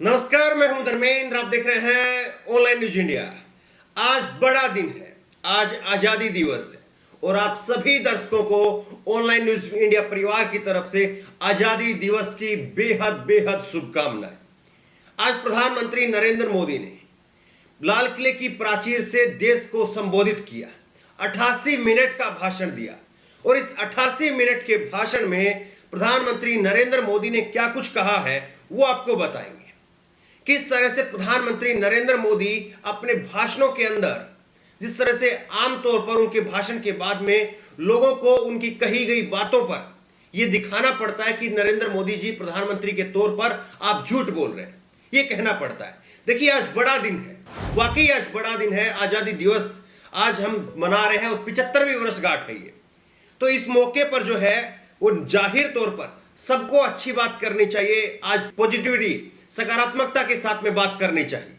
नमस्कार, मैं हूं धर्मेंद्र। आप देख रहे हैं ऑनलाइन न्यूज इंडिया। आज बड़ा दिन है, आज आजादी दिवस है और आप सभी दर्शकों को ऑनलाइन न्यूज इंडिया परिवार की तरफ से आजादी दिवस की बेहद बेहद शुभकामनाएं। आज प्रधानमंत्री नरेंद्र मोदी ने लाल किले की प्राचीर से देश को संबोधित किया, 88 मिनट का भाषण दिया और इस 88 मिनट के भाषण में प्रधानमंत्री नरेंद्र मोदी ने क्या कुछ कहा है वो आपको बताएंगे। किस तरह से प्रधानमंत्री नरेंद्र मोदी अपने भाषणों के अंदर, जिस तरह से आमतौर पर उनके भाषण के बाद में लोगों को उनकी कही गई बातों पर यह दिखाना पड़ता है कि नरेंद्र मोदी जी प्रधानमंत्री के तौर पर आप झूठ बोल रहे हैं, यह कहना पड़ता है। देखिए, आज बड़ा दिन है, वाकई आज बड़ा दिन है, आजादी दिवस आज हम मना रहे हैं और 75वीं वर्षगांठ है ये। तो इस मौके पर जो है वो जाहिर तौर पर सबको अच्छी बात करनी चाहिए, आज पॉजिटिविटी सकारात्मकता के साथ में बात करनी चाहिए।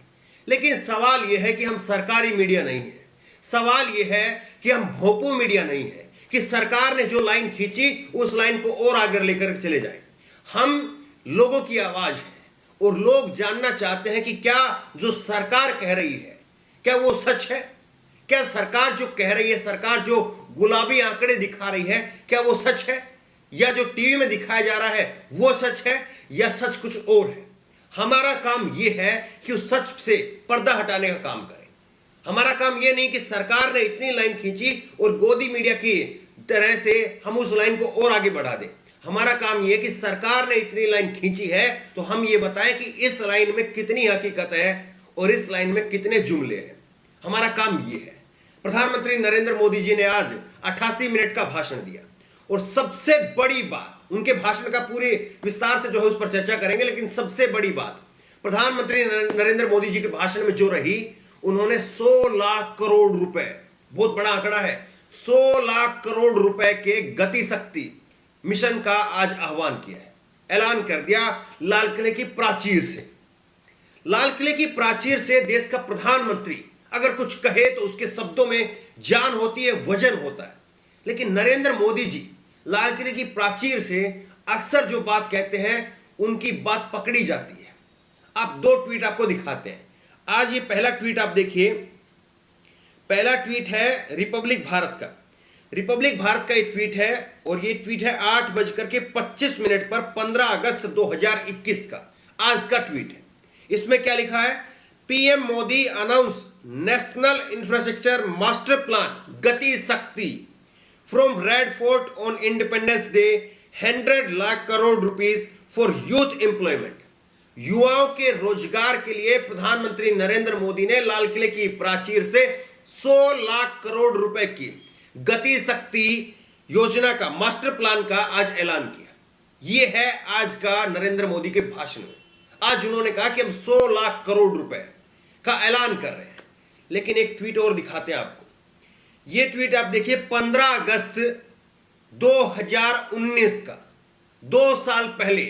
लेकिन सवाल यह है कि हम सरकारी मीडिया नहीं है, सवाल यह है कि हम भोंपू मीडिया नहीं है कि सरकार ने जो लाइन खींची उस लाइन को और आगे लेकर चले जाए। हम लोगों की आवाज है और लोग जानना चाहते हैं कि क्या जो सरकार कह रही है क्या वो सच है, क्या सरकार जो कह रही है, सरकार जो गुलाबी आंकड़े दिखा रही है, क्या वो सच है, या जो टीवी में दिखाया जा रहा है वो सच है, या सच कुछ और है। हमारा काम यह है कि उस सच से पर्दा हटाने का काम करें। हमारा काम यह नहीं कि सरकार ने इतनी लाइन खींची और गोदी मीडिया की तरह से हम उस लाइन को और आगे बढ़ा दें। हमारा काम यह कि सरकार ने इतनी लाइन खींची है तो हम ये बताएं कि इस लाइन में कितनी हकीकत है और इस लाइन में कितने जुमले हैं। हमारा काम यह है। प्रधानमंत्री नरेंद्र मोदी जी ने आज 88 मिनट का भाषण दिया और सबसे बड़ी बात, उनके भाषण का पूरे विस्तार से जो है उस पर चर्चा करेंगे, लेकिन सबसे बड़ी बात प्रधानमंत्री नरेंद्र मोदी जी के भाषण में जो रही, उन्होंने 100 लाख करोड़ रुपए, बहुत बड़ा आंकड़ा है, 100 लाख करोड़ रुपए के गति शक्ति मिशन का आज आह्वान किया है, ऐलान कर दिया। लाल किले की प्राचीर से, लाल किले की प्राचीर से देश का प्रधानमंत्री अगर कुछ कहे तो उसके शब्दों में जान होती है, वजन होता है। लेकिन नरेंद्र मोदी जी लाल किले की प्राचीर से अक्सर जो बात कहते हैं उनकी बात पकड़ी जाती है। आप दो ट्वीट आपको दिखाते हैं। आज ये पहला ट्वीट आप देखिए, पहला ट्वीट है रिपब्लिक भारत का, रिपब्लिक भारत का ये ट्वीट है और ये ट्वीट है 8:25 पर 15 अगस्त 2021 का, आज का ट्वीट है। इसमें क्या लिखा है? PM Modi announce national infrastructure master plan गति शक्ति from red fort on independence day, 100 lakh crore rupees for youth employment. युवाओं के रोजगार के लिए प्रधानमंत्री नरेंद्र मोदी ने लाल किले की प्राचीर से 100 लाख करोड़ रुपए की गति शक्ति योजना का, मास्टर प्लान का आज ऐलान किया। यह है आज का नरेंद्र मोदी के भाषण में। आज उन्होंने कहा कि हम 100 लाख करोड़ रुपए का ऐलान कर रहे हैं। लेकिन एक ट्वीट और दिखाते हैं आपको। यह ट्वीट आप देखिए, 15 अगस्त 2019 का, 2 साल पहले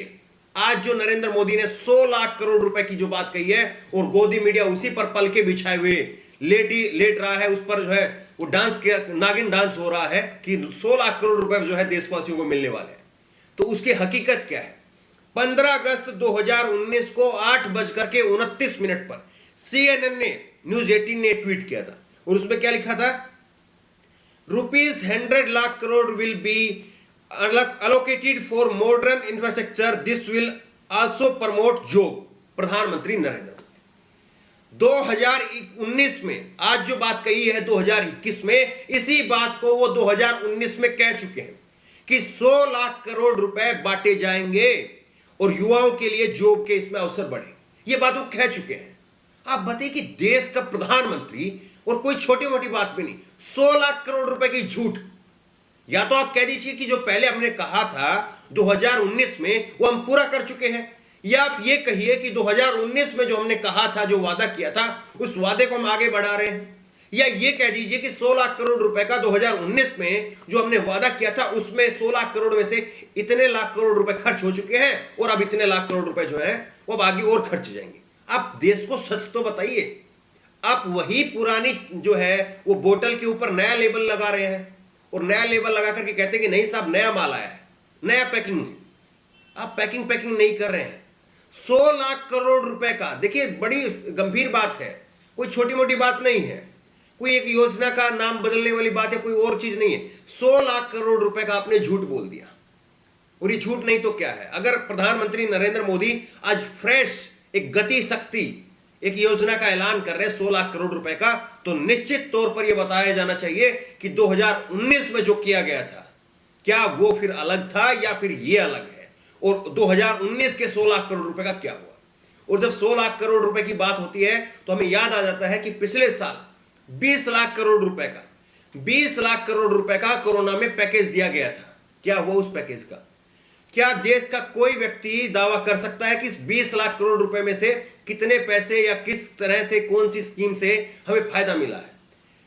आज जो नरेंद्र मोदी ने 100 लाख करोड़ रुपए की जो बात कही है और गोदी मीडिया उसी पर पलके बिछाए हुए लेट रहा है, उस पर जो है वो डांस किया, नागिन डांस हो रहा है कि 100 लाख करोड़ रुपए जो है देशवासियों को मिलने वाले हैं। तो उसकी हकीकत क्या है? 15 अगस्त 2019 को 8:29 पर CNN ने, न्यूज 18 ने ट्वीट किया था और उसमें क्या लिखा था? Rupees 100 lakh crore will be allocated for modern infrastructure. This will also promote job. प्रधानमंत्री नरेंद्र मोदी 2019 में आज जो बात कही है 2021 में, इसी बात को वो 2019 में कह चुके हैं कि 100 लाख करोड़ रुपए बांटे जाएंगे और युवाओं के लिए जॉब के इसमें अवसर बढ़े। ये बात वो कह चुके हैं। आप बताइए कि देश का प्रधानमंत्री, और कोई छोटी मोटी बात भी नहीं, 100 लाख करोड़ रुपए की झूठ। या तो आप कह दीजिए कि जो पहले हमने कहा था 2019 में वो हम पूरा कर चुके हैं, या आप ये कहिए कि 2019 में जो हमने कहा था, जो वादा किया था, उस वादे को हम आगे बढ़ा रहे हैं, या ये कह दीजिए कि 100 लाख करोड़ रुपए का 2019 में जो हमने वादा किया था उसमें 100 लाख करोड़ में से इतने लाख करोड़ रुपए खर्च हो चुके हैं और अब इतने लाख करोड़ रुपए जो है वो अब आगे और खर्च जाएंगे। आप देश को सच तो बताइए। आप वही पुरानी जो है वो बोतल के ऊपर नया लेबल लगा रहे हैं और नया लेबल लगा करके कहते हैं कि नहीं साहब नया माल आया है, नया पैकिंग है। आप पैकिंग नहीं कर रहे हैं। 100 लाख करोड़ रुपए का। देखिए बड़ी गंभीर बात है, कोई छोटी मोटी बात नहीं है, कोई एक योजना का नाम बदलने वाली बात है, कोई और चीज नहीं है। 100 लाख करोड़ रुपए का आपने झूठ बोल दिया। और ये झूठ नहीं तो क्या है? अगर प्रधानमंत्री नरेंद्र मोदी आज फ्रेश एक गति शक्ति एक योजना का ऐलान कर रहे हैं 100 लाख करोड़ रुपए का, तो निश्चित तौर पर यह बताया जाना चाहिए कि 2019 में जो किया गया था क्या वो फिर अलग था या फिर ये अलग है, और 2019 के 100 लाख करोड़ रुपए का क्या हुआ। और जब 100 लाख करोड़ रुपए की बात होती है तो हमें याद आ जाता है कि पिछले साल 20 लाख करोड़ रुपए का 20 लाख करोड़ रुपए का कोरोना में पैकेज दिया गया था। क्या हुआ उस पैकेज का? क्या देश का कोई व्यक्ति दावा कर सकता है कि इस 20 लाख करोड़ रुपए में से कितने पैसे या किस तरह से कौन सी स्कीम से हमें फायदा मिला है?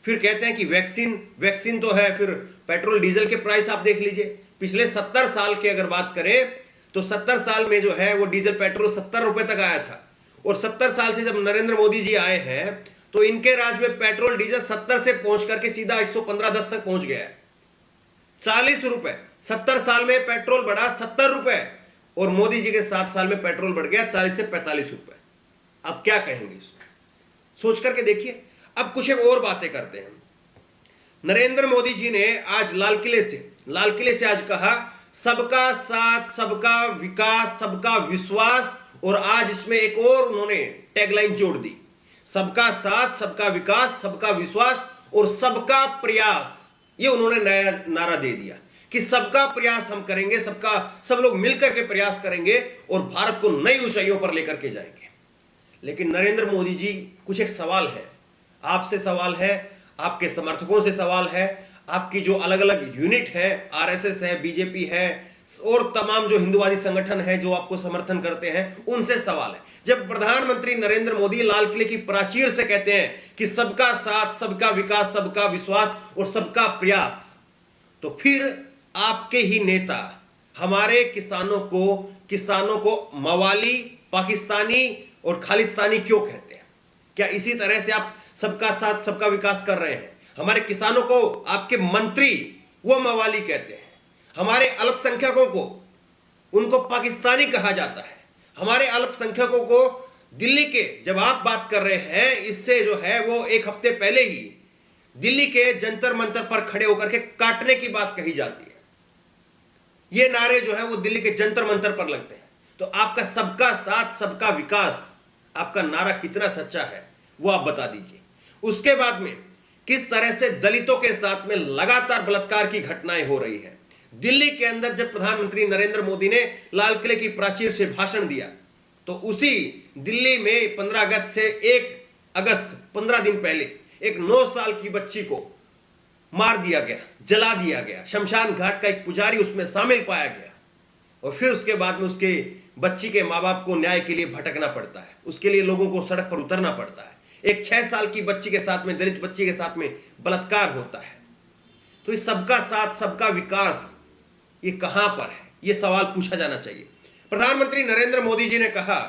फिर कहते हैं कि वैक्सीन तो है, फिर पेट्रोल डीजल के प्राइस आप देख लीजिए। पिछले 70 साल की अगर बात करें तो 70 साल में जो है वो डीजल पेट्रोल 70 रुपए तक आया था, और 70 साल से जब नरेंद्र मोदी जी आए हैं तो इनके राज में पेट्रोल डीजल 70 से पहुंच करके सीधा 115-10 तक पहुंच गया है। 40 रुपए 70 साल में पेट्रोल बढ़ा 70 रुपए, और मोदी जी के 7 साल में पेट्रोल बढ़ गया 40 से 45 रुपए। अब क्या कहेंगे इसको? सोच करके देखिए। अब कुछ एक और बातें करते हैं। नरेंद्र मोदी जी ने आज लाल किले से आज कहा सबका साथ, सबका विकास, सबका विश्वास, और आज इसमें एक और उन्होंने टैगलाइन जोड़ दी, सबका साथ, सबका विकास, सबका विश्वास और सबका प्रयास। ये उन्होंने नया नारा दे दिया कि सबका प्रयास हम करेंगे, सब लोग मिलकर के प्रयास करेंगे और भारत को नई ऊंचाइयों पर लेकर के जाएंगे। लेकिन नरेंद्र मोदी जी, कुछ एक सवाल है, आपसे सवाल है, आपके समर्थकों से सवाल है, आपकी जो अलग अलग यूनिट है, आरएसएस है, बीजेपी है, और तमाम जो हिंदुवादी संगठन है जो आपको समर्थन करते हैं, उनसे सवाल है। जब प्रधानमंत्री नरेंद्र मोदी लाल किले की प्राचीर से कहते हैं कि सबका साथ, सबका विकास, सबका विश्वास और सबका प्रयास, तो फिर आपके ही नेता हमारे किसानों को मवाली, पाकिस्तानी और खालिस्तानी क्यों कहते हैं? क्या इसी तरह से आप सबका साथ, सबका विकास कर रहे हैं? हमारे किसानों को आपके मंत्री वो मवाली कहते हैं, हमारे अल्पसंख्यकों को उनको पाकिस्तानी कहा जाता है, हमारे अल्पसंख्यकों को दिल्ली के, जब आप बात कर रहे हैं इससे जो है वो एक हफ्ते पहले ही दिल्ली के जंतर मंतर पर खड़े होकर के काटने की बात कही जाती है। ये नारे जो है वो दिल्ली के जंतर मंतर पर लगते हैं। तो आपका सबका साथ, सबका विकास, आपका नारा कितना सच्चा है वो आप बता दीजिए। उसके बाद में किस तरह से दलितों के साथ में लगातार बलात्कार की घटनाएं हो रही है। दिल्ली के अंदर जब प्रधानमंत्री नरेंद्र मोदी ने लाल किले की प्राचीर से भाषण दिया तो उसी दिल्ली में 15 अगस्त से 1 अगस्त 15 दिन पहले एक 9 साल की बच्ची को मार दिया गया, जला दिया गया। शमशान घाट का एक पुजारी उसमें शामिल पाया गया, और फिर उसके बाद में उसके बच्ची के माँ बाप को न्याय के लिए भटकना पड़ता है, उसके लिए लोगों को सड़क पर उतरना पड़ता है। एक 6 साल की बच्ची के साथ में, दलित बच्ची के साथ में बलात्कार होता है। तो ये सबका साथ, सबका विकास ये कहां पर है? ये सवाल पूछा जाना चाहिए। प्रधानमंत्री नरेंद्र मोदी जी ने कहा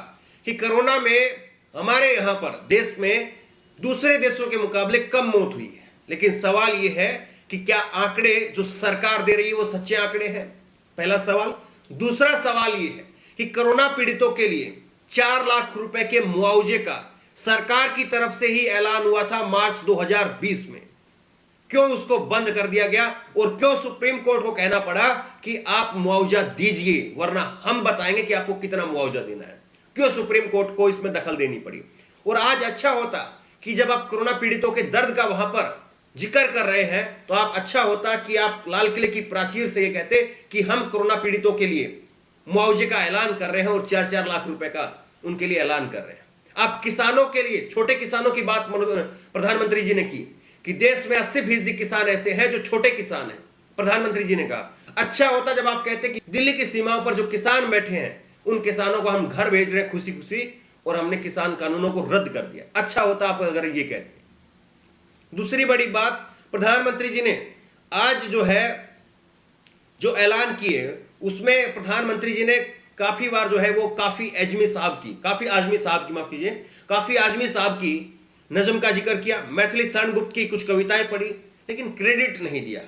कि कोरोना में हमारे यहां पर देश में दूसरे देशों के मुकाबले कम मौत हुई है, लेकिन सवाल यह है कि क्या आंकड़े जो सरकार दे रही है वो सच्चे आंकड़े हैं? पहला सवाल। दूसरा सवाल यह है कि कोरोना पीड़ितों के लिए 4 लाख रुपए के मुआवजे का सरकार की तरफ से ही ऐलान हुआ था मार्च 2020 में, क्यों उसको बंद कर दिया गया? और क्यों सुप्रीम कोर्ट को कहना पड़ा कि आप मुआवजा दीजिए वरना हम बताएंगे कि आपको कितना मुआवजा देना है? क्यों सुप्रीम कोर्ट को इसमें दखल देनी पड़ी? और आज अच्छा होता कि जब आप कोरोना पीड़ितों के दर्द का वहां पर जिक्र कर रहे हैं तो आप अच्छा होता कि आप लाल किले की प्राचीर से ये कहते कि हम कोरोना पीड़ितों के लिए मुआवजे का ऐलान कर रहे हैं और 4-4 लाख रुपए का उनके लिए ऐलान कर रहे हैं। आप किसानों के लिए, छोटे किसानों की बात प्रधानमंत्री जी ने की कि देश में 80% किसान ऐसे हैं जो छोटे किसान हैं। प्रधानमंत्री जी ने कहा अच्छा होता जब आप कहते कि दिल्ली की सीमाओं पर जो किसान बैठे हैं उन किसानों को हम घर भेज रहे हैं खुशी खुशी, और हमने किसान कानूनों को रद्द कर दिया। अच्छा होता आप अगर ये कहते। दूसरी बड़ी बात, प्रधानमंत्री जी ने आज जो ऐलान किए उसमें प्रधानमंत्री जी ने काफी बार जो है वो काफी आजमी साहब की नज़म का जिक्र किया, मैथिली शरण गुप्त की कुछ कविताएं पढ़ी, लेकिन क्रेडिट नहीं दिया।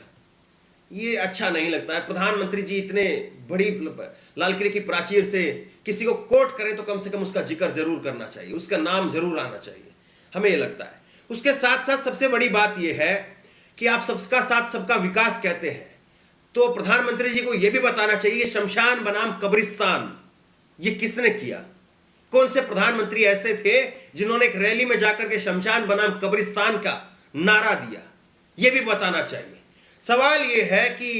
ये अच्छा नहीं लगता है। प्रधानमंत्री जी इतने बड़ी लाल किले की प्राचीर से किसी को कोट करें तो कम से कम उसका जिक्र जरूर करना चाहिए, उसका नाम जरूर आना चाहिए, हमें यह लगता है। उसके साथ साथ सबसे बड़ी बात यह है कि आप सबका साथ सबका विकास कहते हैं, तो प्रधानमंत्री जी को यह भी बताना चाहिए शमशान बनाम कब्रिस्तान ये किसने किया। कौन से प्रधानमंत्री ऐसे थे जिन्होंने एक रैली में जाकर के शमशान बनाम कब्रिस्तान का नारा दिया, यह भी बताना चाहिए। सवाल यह है कि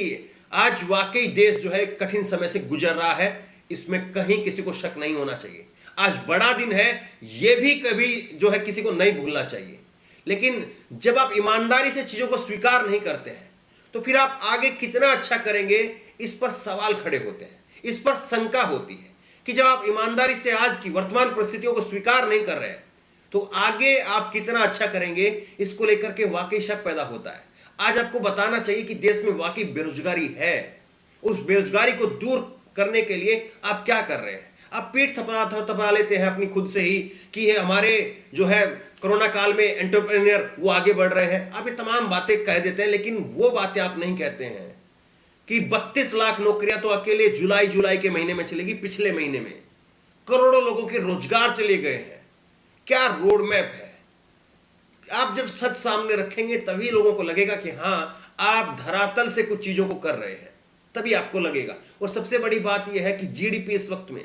आज वाकई देश जो है कठिन समय से गुजर रहा है, इसमें कहीं किसी को शक नहीं होना चाहिए। आज बड़ा दिन है, यह भी कभी जो है किसी को नहीं भूलना चाहिए। लेकिन जब आप ईमानदारी से चीजों को स्वीकार नहीं करते हैं तो फिर आप आगे कितना अच्छा करेंगे, इस पर सवाल खड़े होते हैं, इस पर शंका होती है कि जब आप ईमानदारी से आज की वर्तमान परिस्थितियों को स्वीकार नहीं कर रहे हैं तो आगे आप कितना अच्छा करेंगे, इसको लेकर के वाकई शक पैदा होता है। आज आपको बताना चाहिए कि देश में वाकई बेरोजगारी है, उस बेरोजगारी को दूर करने के लिए आप क्या कर रहे हैं। आप पीठ थपथपा लेते हैं अपनी खुद से ही कि ये हमारे जो है कोरोना काल में एंटरप्रेन्योर वो आगे बढ़ रहे हैं, आप ये तमाम बातें कह देते हैं, लेकिन वो बातें आप नहीं कहते हैं कि 32 लाख नौकरियां तो अकेले जुलाई के महीने में चलेगी, पिछले महीने में करोड़ों लोगों के रोजगार चले गए हैं। क्या रोड मैप है। आप जब सच सामने रखेंगे तभी लोगों को लगेगा कि हां आप धरातल से कुछ चीजों को कर रहे हैं, तभी आपको लगेगा। और सबसे बड़ी बात यह है कि जीडीपी इस वक्त में,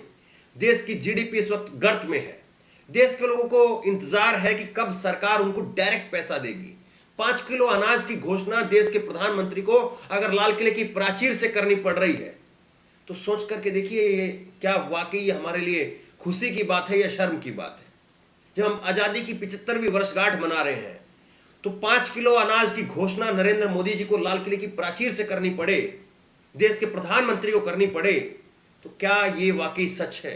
देश की जीडीपी इस वक्त गर्त में है। देश के लोगों को इंतजार है कि कब सरकार उनको डायरेक्ट पैसा देगी। 5 किलो अनाज की घोषणा देश के प्रधानमंत्री को अगर लाल किले की प्राचीर से करनी पड़ रही है तो सोच करके देखिए ये क्या वाकई हमारे लिए खुशी की बात है या शर्म की बात है। जब हम आजादी की 75वीं वर्षगांठ मना रहे हैं तो 5 किलो अनाज की घोषणा नरेंद्र मोदी जी को लाल किले की प्राचीर से करनी पड़े, देश के प्रधानमंत्री को करनी पड़े, तो क्या ये वाकई सच है।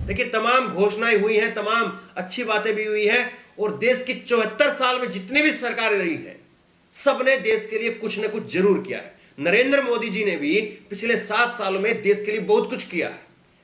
देखिए तमाम घोषणाएं हुई हैं, तमाम अच्छी बातें भी हुई हैं, और देश की 74 साल में जितनी भी सरकारें रही हैं सबने देश के लिए कुछ न कुछ जरूर किया है। नरेंद्र मोदी जी ने भी पिछले 7 सालों में देश के लिए बहुत कुछ किया है।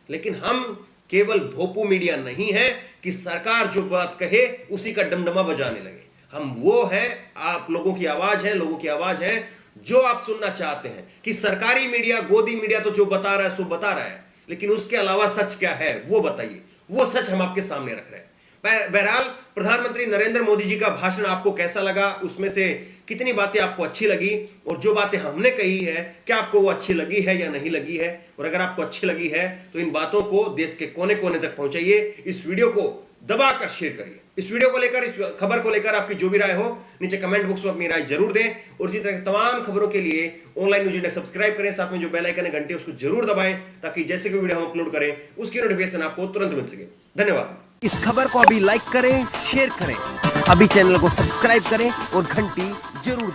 लेकिन हम केवल भोपू मीडिया नहीं है कि सरकार जो बात कहे उसी का डमडमा बजाने लगे। हम वो है, आप लोगों की आवाज है, लोगों की आवाज है जो आप सुनना चाहते हैं कि सरकारी मीडिया, गोदी मीडिया तो जो बता रहा है सो बता रहा है, लेकिन उसके अलावा सच क्या है वो बताइए। वो सच हम आपके सामने रख रहे हैं। बहरहाल प्रधानमंत्री नरेंद्र मोदी जी का भाषण आपको कैसा लगा, उसमें से कितनी बातें आपको अच्छी लगी, और जो बातें हमने कही है क्या आपको वो अच्छी लगी है या नहीं लगी है। और अगर आपको अच्छी लगी है तो इन बातों को देश के कोने कोने तक पहुंचाइए, इस वीडियो को दबाकर शेयर करिए। इस वीडियो को लेकर, इस खबर को लेकर आपकी जो भी राय हो नीचे कमेंट बॉक्स में अपनी राय जरूर दें। और इसी तरह की तमाम खबरों के लिए ऑनलाइन न्यूज़ इंडिया सब्सक्राइब करें, साथ में जो बेल आइकन है घंटे उसको जरूर दबाएं ताकि जैसे कोई वीडियो हम अपलोड करें उसकी नोटिफिकेशन आपको तुरंत मिल सके। धन्यवाद। इस खबर को अभी लाइक करें, शेयर करें, अभी चैनल को सब्सक्राइब करें और घंटी जरूर दबाएं।